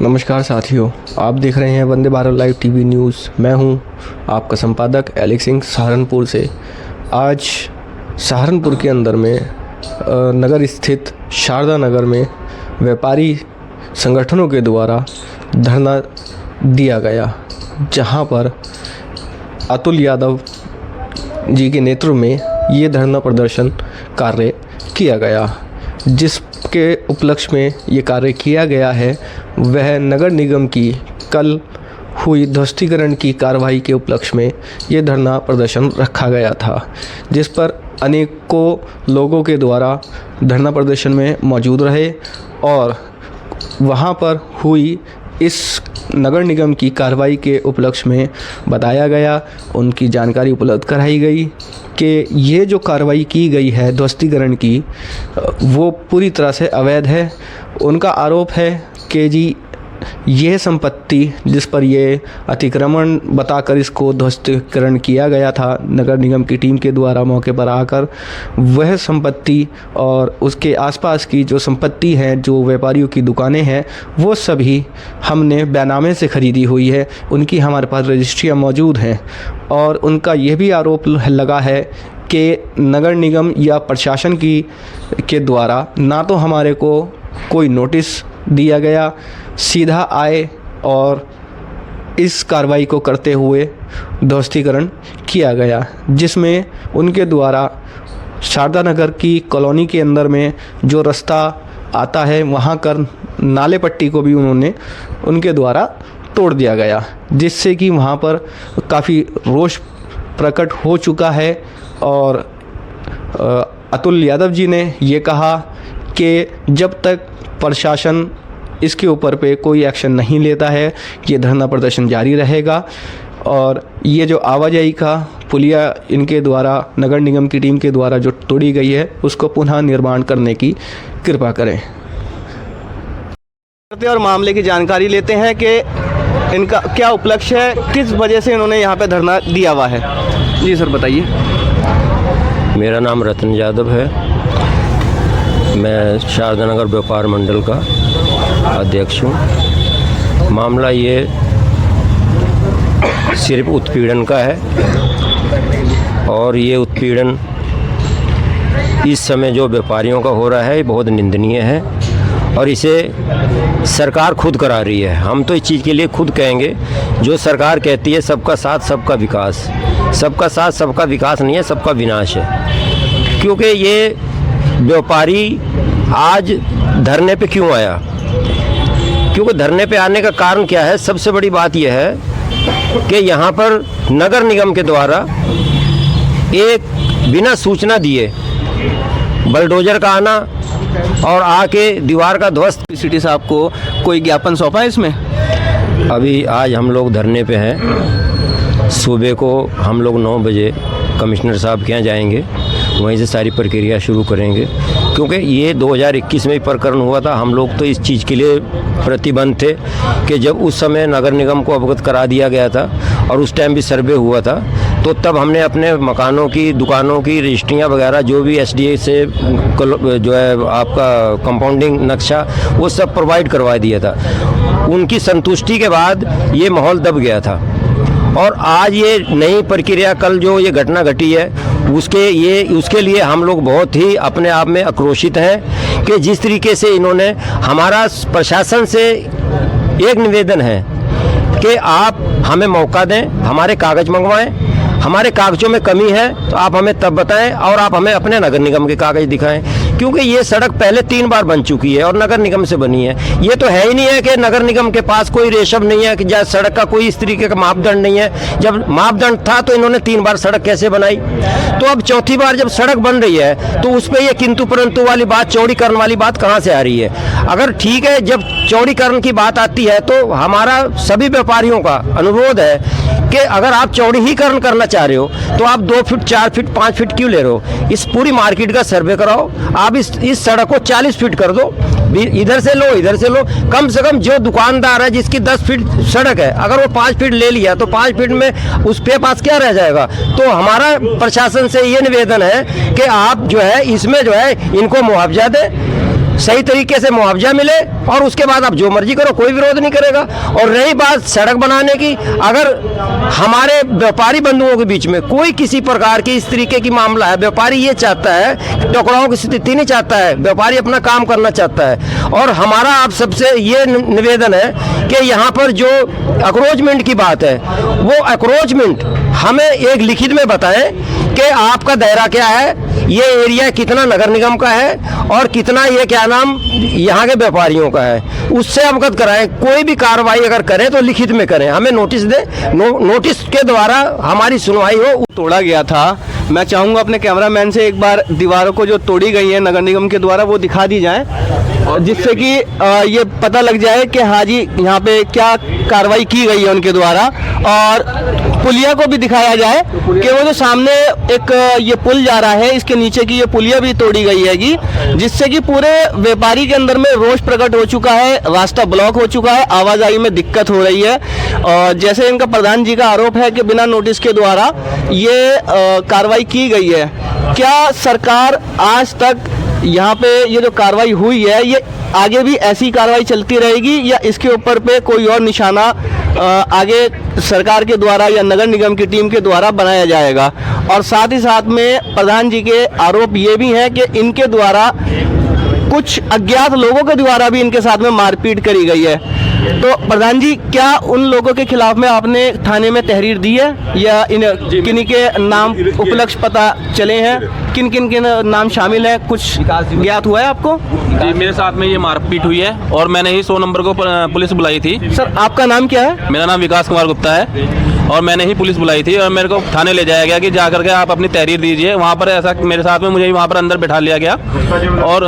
नमस्कार साथियों, आप देख रहे हैं Vande Bharat live TV news. मैं हूं आपका संपादक एलेक्स सिंह सहारनपुर से। आज सहारनपुर के अंदर में नगर स्थित शारदा नगर में व्यापारी संगठनों के द्वारा धरना दिया गया, जहां पर अतुल यादव जी के नेतृत्व में ये धरना प्रदर्शन कार्य किया गया। जिसके उपलक्ष्य में ये कार्य किया गया है वह नगर निगम की कल हुई ध्वस्तीकरण की कार्रवाई के उपलक्ष्य में ये धरना प्रदर्शन रखा गया था, जिस पर अनेकों लोगों के द्वारा धरना प्रदर्शन में मौजूद रहे और वहाँ पर हुई इस नगर निगम की कार्रवाई के उपलक्ष्य में बताया गया, उनकी जानकारी उपलब्ध कराई गई कि ये जो कार्रवाई की गई है ध्वस्तीकरण की, वो पूरी तरह से अवैध है। उनका आरोप है कि जी यह संपत्ति जिस पर ये अतिक्रमण बताकर इसको ध्वस्तीकरण किया गया था नगर निगम की टीम के द्वारा मौके पर आकर, वह संपत्ति और उसके आसपास की जो संपत्ति है, जो व्यापारियों की दुकानें हैं, वो सभी हमने बैनामे से ख़रीदी हुई है। उनकी हमारे पास रजिस्ट्रियाँ मौजूद हैं और उनका यह भी आरोप लगा है कि नगर निगम या प्रशासन के द्वारा ना तो हमारे को कोई नोटिस दिया गया, सीधा आए और इस कार्रवाई को करते हुए ध्वस्तीकरण किया गया, जिसमें उनके द्वारा शारदा नगर की कॉलोनी के अंदर में जो रास्ता आता है वहाँ कर नाले पट्टी को भी उन्होंने उनके द्वारा तोड़ दिया गया, जिससे कि वहाँ पर काफ़ी रोष प्रकट हो चुका है। और अतुल यादव जी ने ये कहा कि जब तक प्रशासन इसके ऊपर पे कोई एक्शन नहीं लेता है ये धरना प्रदर्शन जारी रहेगा और ये जो आवाजाही का पुलिया इनके द्वारा नगर निगम की टीम के द्वारा जो तोड़ी गई है उसको पुनः निर्माण करने की कृपा करें। और मामले की जानकारी लेते हैं कि इनका क्या उपलक्ष्य है, किस वजह से इन्होंने यहाँ पे धरना दिया हुआ है। जी सर बताइए। मेरा नाम रतन यादव है, मैं शारदा नगर व्यापार मंडल का अध्यक्ष हूँ। मामला ये सिर्फ उत्पीड़न का है और ये उत्पीड़न इस समय जो व्यापारियों का हो रहा है ये बहुत निंदनीय है और इसे सरकार खुद करा रही है। हम तो इस चीज़ के लिए खुद कहेंगे, जो सरकार कहती है सबका साथ सबका विकास, सबका साथ सबका विकास नहीं है, सबका विनाश है। क्योंकि ये व्यापारी आज धरने पे क्यों आया, क्योंकि धरने पे आने का कारण क्या है, सबसे बड़ी बात यह है कि यहाँ पर नगर निगम के द्वारा एक बिना सूचना दिए बलडोजर का आना और आके दीवार का ध्वस्त। सिटी साहब को कोई ज्ञापन सौंपा है इसमें? अभी आज हम लोग धरने पे हैं, सुबह को हम लोग 9 बजे कमिश्नर साहब के यहाँ जाएंगे, वहीं से सारी प्रक्रिया शुरू करेंगे। क्योंकि ये 2021 में प्रकरण हुआ था, हम लोग तो इस चीज़ के लिए प्रतिबंध थे कि जब उस समय नगर निगम को अवगत करा दिया गया था और उस टाइम भी सर्वे हुआ था, तो तब हमने अपने मकानों की, दुकानों की रजिस्ट्रियाँ वगैरह जो भी एसडीए से जो है आपका कंपाउंडिंग नक्शा वो सब प्रोवाइड करवा दिया था। उनकी संतुष्टि के बाद ये माहौल दब गया था और आज ये नई प्रक्रिया, कल जो ये घटना घटी है उसके लिए हम लोग बहुत ही अपने आप में आक्रोशित हैं कि जिस तरीके से इन्होंने हमारा प्रशासन से एक निवेदन है कि आप हमें मौका दें, हमारे कागज़ मंगवाएं, हमारे कागज़ों में कमी है तो आप हमें तब बताएं और आप हमें अपने नगर निगम के कागज़ दिखाएं। क्योंकि ये सड़क पहले 3 बार बन चुकी है और नगर निगम से बनी है। ये तो है ही नहीं है कि नगर निगम के पास कोई रेशम नहीं है कि जहाँ सड़क का कोई इस तरीके का मापदंड नहीं है। जब मापदंड था तो इन्होंने 3 बार सड़क कैसे बनाई? तो अब चौथी बार जब सड़क बन रही है तो उस पर ये किंतु परंतु वाली बात, चौड़ीकरण वाली बात कहाँ से आ रही है? अगर ठीक है, जब चौड़ीकरण की बात आती है तो हमारा सभी व्यापारियों का अनुरोध है कि अगर आप चौड़ीकरण करना चाह रहे हो तो आप 2 फीट, 4 फीट, 5 फीट क्यों ले रहे हो? इस पूरी मार्केट का सर्वे कराओ, आप इस सड़क को 40 फीट कर दो, इधर से लो, इधर से लो। कम से कम जो दुकानदार है जिसकी 10 फीट सड़क है, अगर वो 5 फीट ले लिया तो 5 फीट में उस पे पास क्या रह जाएगा? तो हमारा प्रशासन से ये निवेदन है कि आप जो है इसमें जो है इनको मुआवजा दें सही तरीके से मुआवजा मिले और उसके बाद आप जो मर्जी करो, कोई विरोध नहीं करेगा। और रही बात सड़क बनाने की, अगर हमारे व्यापारी बंधुओं के बीच में कोई किसी प्रकार की इस तरीके की मामला है, व्यापारी ये चाहता है, टकराव की स्थिति नहीं चाहता है, व्यापारी अपना काम करना चाहता है। और हमारा आप सबसे ये निवेदन है कि यहाँ पर जो अक्रोचमेंट की बात है, वो अक्रोचमेंट हमें एक लिखित में बताएं कि आपका दायरा क्या है, ये एरिया कितना नगर निगम का है और कितना ये क्या नाम यहाँ के व्यापारियों का है, उससे अवगत कराएं। कोई भी कार्रवाई अगर करें तो लिखित में करें, हमें नोटिस दें, नोटिस के द्वारा हमारी सुनवाई हो। तोड़ा गया था। मैं चाहूँगा अपने कैमरामैन से एक बार दीवारों को जो तोड़ी गई है नगर निगम के द्वारा वो दिखा दी जाए, जिससे कि ये पता लग जाए कि हाँ जी यहाँ पे क्या कार्रवाई की गई है उनके द्वारा। और पुलिया को भी दिखाया जाए कि वो जो सामने एक ये पुल जा रहा है, इसके नीचे की ये पुलिया भी तोड़ी गई हैगी, जिससे कि पूरे व्यापारी के अंदर में रोष प्रकट हो चुका है, रास्ता ब्लॉक हो चुका है, आवाजाही में दिक्कत हो रही है। और जैसे इनका प्रधान जी का आरोप है कि बिना नोटिस के द्वारा ये कार्रवाई की गई है, क्या सरकार आज तक यहाँ पे ये जो कार्रवाई हुई है ये आगे भी ऐसी कार्रवाई चलती रहेगी या इसके ऊपर पे कोई और निशाना आगे सरकार के द्वारा या नगर निगम की टीम के द्वारा बनाया जाएगा? और साथ ही साथ में प्रधान जी के आरोप ये भी हैं कि इनके द्वारा कुछ अज्ञात लोगों के द्वारा भी इनके साथ में मारपीट करी गई है। तो प्रधान जी, क्या उन लोगों के खिलाफ में आपने थाने में तहरीर दी है या इन किन्हीं के नाम उपलक्ष्य पता चले हैं, किन किन के नाम शामिल है, कुछ ज्ञात हुआ है आपको? जी, मेरे साथ में ये मारपीट हुई है और मैंने ही 100 नंबर को पुलिस बुलाई थी। सर, आपका नाम क्या है? मेरा नाम विकास कुमार गुप्ता है और मैंने ही पुलिस बुलाई थी और मेरे को थाने ले जाया गया कि जा करके आप अपनी तहरीर दीजिए। वहाँ पर ऐसा मेरे साथ में मुझे वहाँ पर अंदर बैठा लिया गया और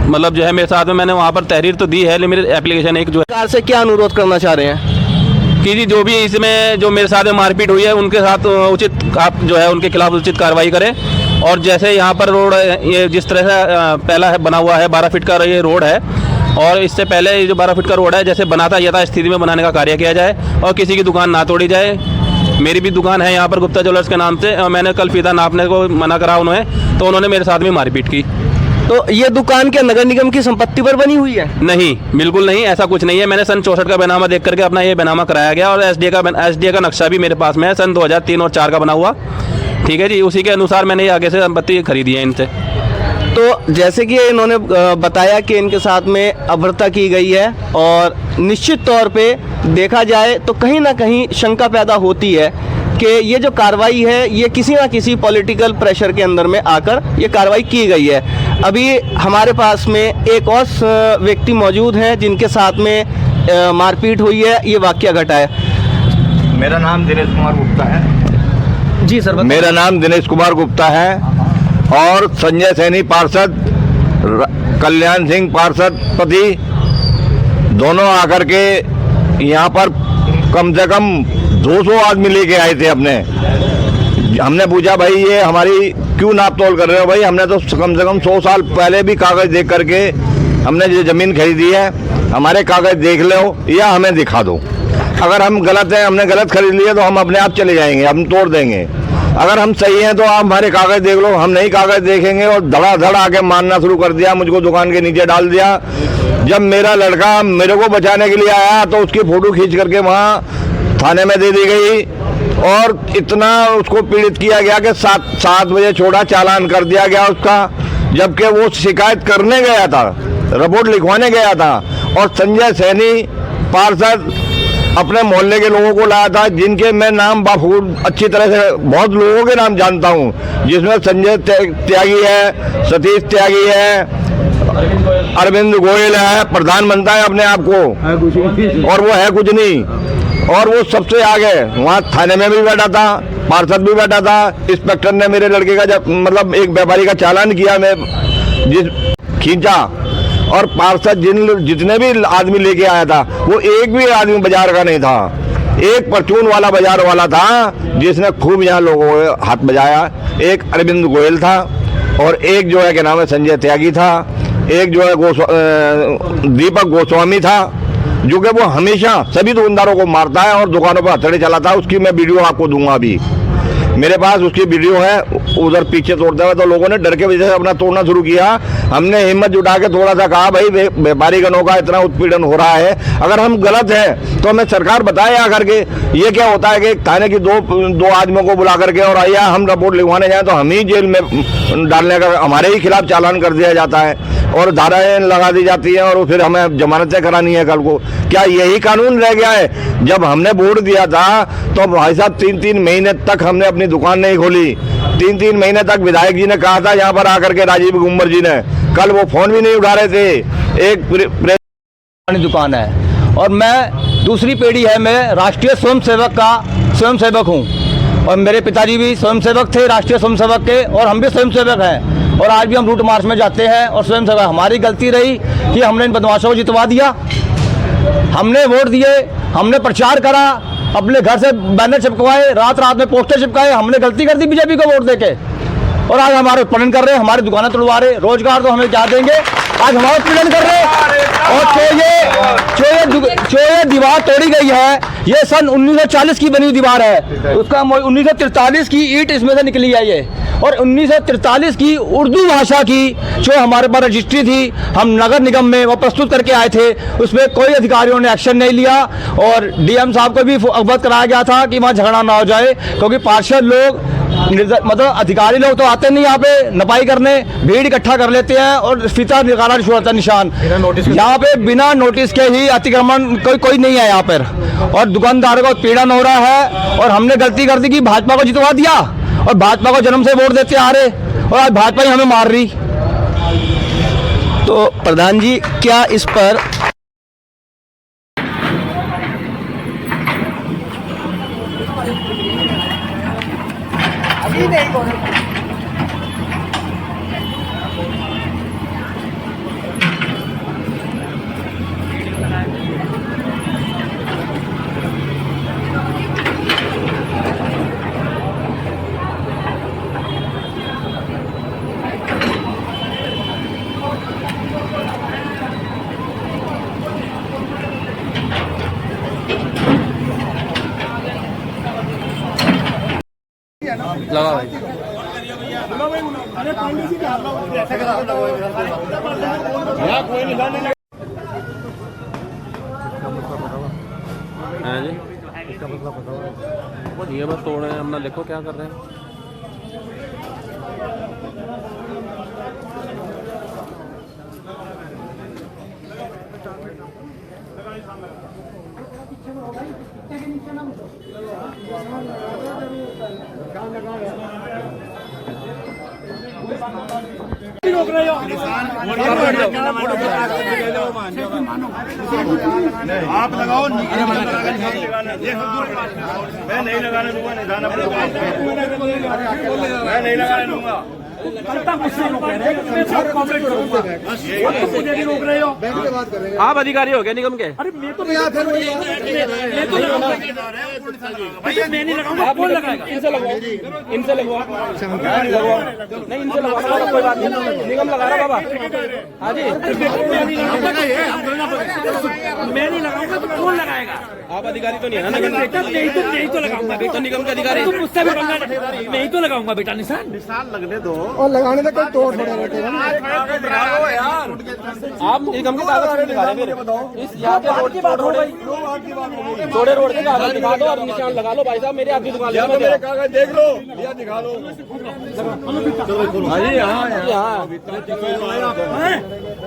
मतलब जो है मेरे साथ में मैंने वहाँ पर तहरीर तो दी है, लेकिन मेरी एप्लीकेशन एक जो है। सरकार से क्या अनुरोध करना चाह रहे हैं कि जी जो भी इसमें जो मेरे साथ में मारपीट हुई है उनके साथ उचित आप जो है उनके खिलाफ उचित कार्रवाई करें। और जैसे यहाँ पर रोड ये जिस तरह से पहला है बना हुआ है 12 फीट का ये रोड है और इससे पहले ये जो 12 फीट का रोड है जैसे बनाता यथा स्थिति में बनाने का कार्य किया जाए और किसी की दुकान ना तोड़ी जाए। मेरी भी दुकान है यहाँ पर गुप्ता ज्वेलर्स के नाम से और मैंने कल फीता नापने को मना करा उन्होंने, तो उन्होंने मेरे साथ में मारपीट की। तो ये दुकान क्या नगर निगम की संपत्ति पर बनी हुई है? नहीं, बिल्कुल नहीं, ऐसा कुछ नहीं है। मैंने सन 64 का बैनामा देख करके अपना ये बैनामा कराया गया और एसडीए का नक्शा भी मेरे पास में है सन 2003 और 4 का बना हुआ। ठीक है जी, उसी के अनुसार मैंने ये आगे से संपत्ति खरीदी है इनसे। तो जैसे कि इन्होंने बताया कि इनके साथ में अभद्रता की गई है और निश्चित तौर पे देखा जाए तो कहीं ना कहीं शंका पैदा होती है कि ये जो कार्रवाई है ये किसी ना किसी पॉलिटिकल प्रेशर के अंदर में आकर ये कार्रवाई की गई है। अभी हमारे पास में एक और व्यक्ति मौजूद हैं जिनके साथ में मारपीट हुई है, ये वाकया घटा है। मेरा नाम दिनेश कुमार गुप्ता है। जी सर, मेरा नाम दिनेश कुमार गुप्ता है और संजय सैनी पार्षद, कल्याण सिंह पार्षद पति दोनों आकर के यहाँ पर कम से कम 200 आदमी लेके आए थे अपने। हमने पूछा भाई ये हमारी क्यों नाप तोल कर रहे हो? भाई हमने तो कम से कम 100 साल पहले भी कागज़ देख करके हमने जो ज़मीन खरीदी है, हमारे कागज़ देख लो या हमें दिखा दो। अगर हम गलत हैं, हमने गलत खरीद लिया तो हम अपने आप चले जाएंगे, हम तोड़ देंगे। अगर हम सही हैं तो आप हमारे कागज़ देख लो। हम नहीं कागज़ देखेंगे और धड़ाधड़ आके मारना शुरू कर दिया, मुझको दुकान के नीचे डाल दिया। जब मेरा लड़का मेरे को बचाने के लिए आया तो उसकी फ़ोटो खींच करके वहाँ थाने में दे दी गई और इतना उसको पीड़ित किया गया कि 7 बजे छोड़ा, चालान कर दिया गया उसका, जबकि वो शिकायत करने गया था, रिपोर्ट लिखवाने गया था। और संजय सैनी पार्षद अपने मोहल्ले के लोगों को लाया था जिनके मैं नाम बाखूब अच्छी तरह से बहुत लोगों के नाम जानता हूँ, जिसमें संजय त्यागी है, सतीश त्यागी है, अरविंद गोयल है, प्रधान बनता है अपने आप को और वो है कुछ नहीं। और वो सबसे आगे वहाँ थाने में भी बैठा था, पार्षद भी बैठा था। इंस्पेक्टर ने मेरे लड़के का जब मतलब एक व्यापारी का चालान किया, मैं खींचा और पार्षद जितने भी आदमी लेके आया था वो एक भी आदमी बाजार का नहीं था। एक परचून वाला बाजार वाला था जिसने खूब यहाँ लोगों को हाथ बजाया। एक अरविंद गोयल था और एक जो है क्या नाम है संजय त्यागी था, एक जो है दीपक गोस्वामी था, जो कि वो हमेशा सभी दुकानदारों को मारता है और दुकानों पर हथौड़े चलाता है। उसकी मैं वीडियो आपको दूंगा अभी। मेरे पास उसकी वीडियो है, उधर पीछे तोड़ता हुआ, तो लोगों ने डर के वजह से अपना तोड़ना शुरू किया। हमने हिम्मत जुटा के थोड़ा सा कहा, भाई व्यापारी गणों का इतना उत्पीड़न हो रहा है, अगर हम गलत हैं तो हमें सरकार बताए आकर के। ये क्या होता है कि थाने की दो आदमियों को बुला करके और आइए हम रिपोर्ट लिखवाने जाए तो हम ही जेल में डालने का, हमारे ही खिलाफ चालान कर दिया जाता है और धाराएं लगा दी जाती हैं और फिर हमें जमानतें करानी है कल को। क्या यही कानून रह गया है? जब हमने वोट दिया था तो भाई साहब 3-3 महीने तक हमने अपनी दुकान नहीं खोली। 3-3 महीने तक विधायक जी ने कहा था यहाँ पर आकर के, राजीव गुम्बर जी ने, कल वो फोन भी नहीं उठा रहे थे। एक दुकान है और मैं दूसरी पीढ़ी है, मैं राष्ट्रीय स्वयंसेवक हूँ और मेरे पिताजी भी स्वयंसेवक थे, राष्ट्रीय स्वयंसेवक के, और हम भी स्वयंसेवक हैं और आज भी हम रूट मार्च में जाते हैं और स्वयंसेवक। हमारी गलती रही कि हमने इन बदमाशों को जितवा दिया, हमने वोट दिए, हमने प्रचार करा, अपने घर से बैनर चिपकवाए, रात रात में पोस्टर चिपकाए, हमने गलती कर दी बीजेपी को वोट देके और आज हमारे उत्पीड़न कर रहे हैं, हमारी दुकानें तोड़वा रहे, रोजगार तो हमें क्या देंगे, आज हमारा उत्पीड़न कर रहे हैं। और जो ये दीवार तोड़ी गई है, ये सन 1940 की बनी हुई दीवार है, उसका 1943 की ईंट इसमें से निकली है ये, और 1943 की उर्दू भाषा की जो हमारे पास रजिस्ट्री थी, हम नगर निगम में वो प्रस्तुत करके आए थे, उसमें कोई अधिकारियों ने एक्शन नहीं लिया और डीएम साहब को भी अवगत कराया गया था कि वहाँ झगड़ा ना हो जाए, क्योंकि पार्षद लोग मतलब अधिकारी लोग तो आते नहीं यहाँ पे नपाई करने, भीड़ इकट्ठा कर लेते हैं और फीता निकाला होता है निशान। यहाँ पे बिना नोटिस के ही अतिक्रमण कोई नहीं है यहाँ पर और दुकानदारों का उत्पीड़न हो रहा है और हमने गलती कर दी कि भाजपा को जितवा दिया और भाजपा को जन्म से वोट देते आ रहे और आज भाजपा ही हमें मार रही। तो प्रधान जी, क्या इस पर लगा भाई ये बस तोड़ रहे हैं, अपना देखो क्या कर रहे हैं। रोक रहे हो आप लगाओ, मैं नहीं लगाने दूंगा निशान, मैं नहीं लगाने दूंगा। मुझे भी रोक रहे हो आप अधिकारी हो गए निगम के? अरे मैं तो मैं नहीं लगाऊंगा, आप कौन लगाएगा? इनसे लगवाओ, इनसे लगवाओ, नहीं इनसे लगवाओ, कोई बात नहीं, निगम लगा रहा बाबा। हाँ जी, मैं नहीं लगाऊंगा तो कौन लगाएगा? आप अधिकारी तो नहीं है ना? नहीं तो लगाऊंगा बेटा, तो निगम के अधिकारी तुम मुझसे भी पंगा मैं ही तो लगाऊंगा बेटा निशान लगने दो और लगाने तक कोई तोड़ थोड़ा बैठेगा ना। आप निगम के कागज दिखा रहे हैं, इस यहाँ के रोड की बात हो गई, थोड़े रोड के कागज दिखा दो और निशान लगा लो भाई साहब, मेरे आपकी दुकान मेरे कागज देख लो, या दिखा लो।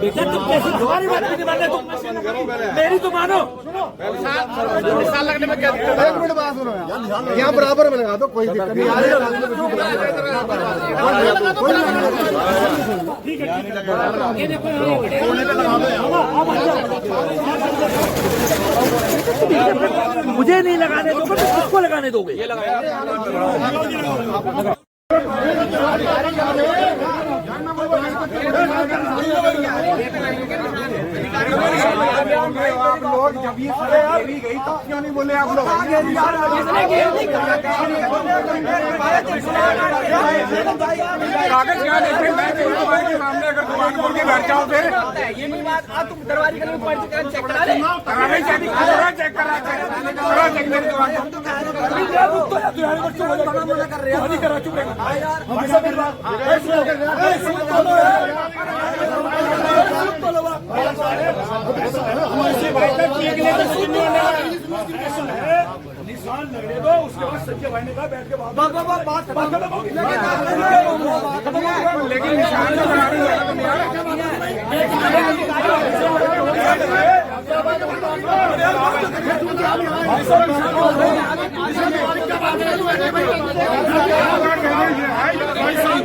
बेटा तुम कैसे तुम्हारी बात नहीं मान रहे, तुम मेरी तो मानो। निशान लगने में क्या दिक्कत है? 1 मिनट बात सुनो यार, यहाँ बराबर में लगा दो, कोई दिक्कत नहीं। मुझे नहीं लगाने दोगे तो किसको लगाने दोगे? ये लगाया लोग जब ये गई तो क्यों नहीं बोले आप लोग? कागज क्या देखे सामने, अगर दुकान खोल के बैठ जाओ फिर ये बात तुम दरबारी चेक करा रहे चेक कर रहा चेक मेरी दुकान निशान लगने दो, उसके बाद संजय भाई ने कहा बैठ के लेकिन निशान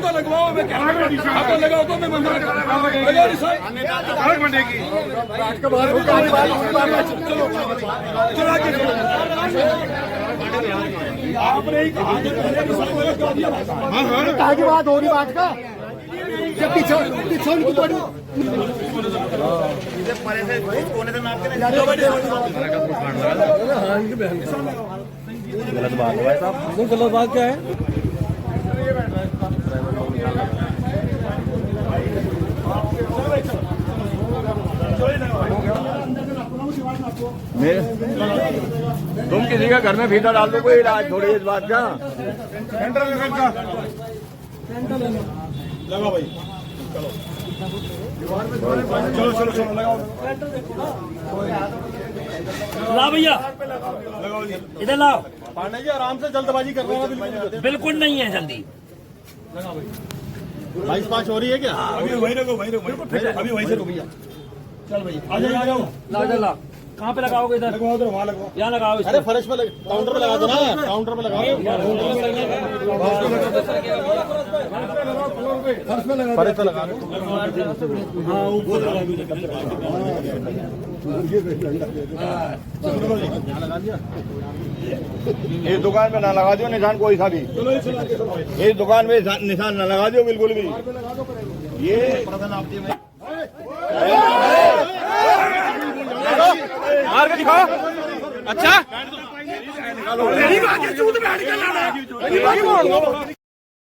तो लगवाओ, मैं कह रहा हूँ लगाओ तो मैं मंदिर बनेगी आपने ही कहा की बात हो रही बात का जब पीछे उनकी बड़ी गलत बात है साहब, गलत बात क्या है? तुम किसी का घर में फीता डाल दो, कोई इलाज थोड़ी इस बात का। लगा भाई, चलो चलो चलो लगाओ, ला भैया इधर लाओ। पांडे जी आराम से जल्दबाजी कर रहे हैं, बिल्कुल नहीं है जल्दी। 22-5 हो रही है क्या? अभी वही रखो, अभी वहीं से रुक गया। चल भाई आ जाओ ला कहाँ पे लगाओगे? इधर लगवाओ, उधर वहाँ लगवाओ, यहाँ लगाओ। अरे फर्श पे काउंटर पे लगा दो ना, काउंटर पे लगाओ, फर्श पे लगा दो। हाँ ऊपर लगा दिया। इस दुकान पे ना लगा दियो निशान कोई सा भी, इस दुकान में निशान ना लगा दियो बिल्कुल भी। ये मार के दिखाओ। अच्छा